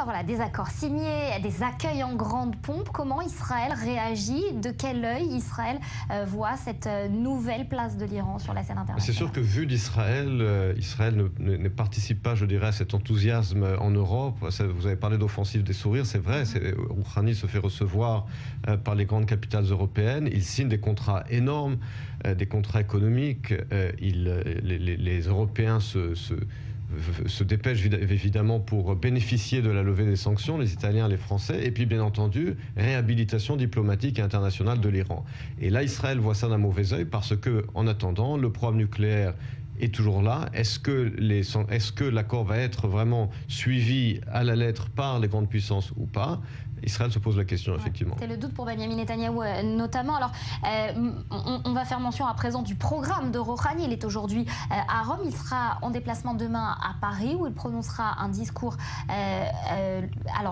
voilà, des accords signés, des accueils en grande pompe. Comment Israël réagit? De quel œil Israël voit cette nouvelle place de l'Iran sur la scène internationale? C'est sûr que vu d'Israël, Israël ne participe pas, je dirais, à cet enthousiasme en Europe. Vous avez parlé d'offensive des sourires, c'est vrai. Rouhani se fait recevoir par les grandes capitales européennes. Il signe des contrats énormes, des contrats économiques. Les Européens se dépêchent évidemment pour bénéficier de la levée des sanctions, les Italiens, les Français, et puis bien entendu, réhabilitation diplomatique et internationale de l'Iran. Et là, Israël voit ça d'un mauvais œil parce que, en attendant, le programme nucléaire est toujours là. Est-ce que l'accord va être vraiment suivi à la lettre par les grandes puissances ou pas? Israël se pose la question, effectivement. C'est le doute pour Benyamin Netanyahou notamment. Alors, on va faire mention à présent du programme de Rouhani. Il est aujourd'hui à Rome. Il sera en déplacement demain à Paris où il prononcera un discours,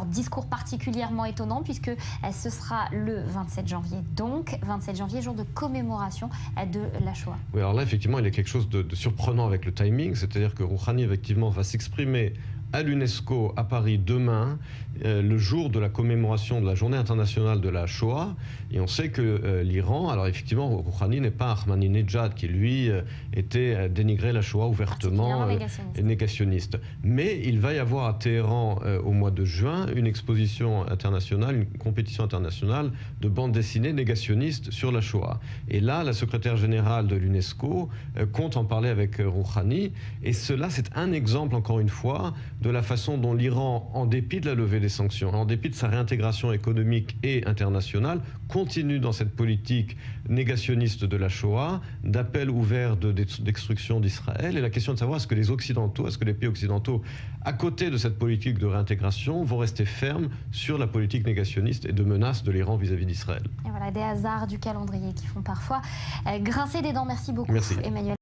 discours particulièrement étonnant puisque ce sera le 27 janvier. Donc, 27 janvier, jour de commémoration de la Shoah. Oui, alors là, effectivement, il y a quelque chose de surprenant avec le timing. C'est-à-dire que Rouhani, effectivement, va s'exprimer à l'UNESCO à Paris demain, le jour de la commémoration de la journée internationale de la Shoah. Et on sait que l'Iran, alors effectivement, Rouhani n'est pas Ahmadinejad qui lui était dénigré la Shoah ouvertement et négationniste. Mais il va y avoir à Téhéran au mois de juin une exposition internationale, une compétition internationale de bandes dessinées négationnistes sur la Shoah. Et là, la secrétaire générale de l'UNESCO compte en parler avec Rouhani. Et cela, c'est un exemple, encore une fois, de la façon dont l'Iran, en dépit de la levée des sanctions, en dépit de sa réintégration économique et internationale, continue dans cette politique négationniste de la Shoah, d'appel ouvert de destruction d'Israël. Et la question de savoir est-ce que les Occidentaux, est-ce que les pays occidentaux, à côté de cette politique de réintégration, vont rester fermes sur la politique négationniste et de menace de l'Iran vis-à-vis d'Israël. Et voilà, des hasards du calendrier qui font parfois grincer des dents. Merci beaucoup, Merci. Emmanuel.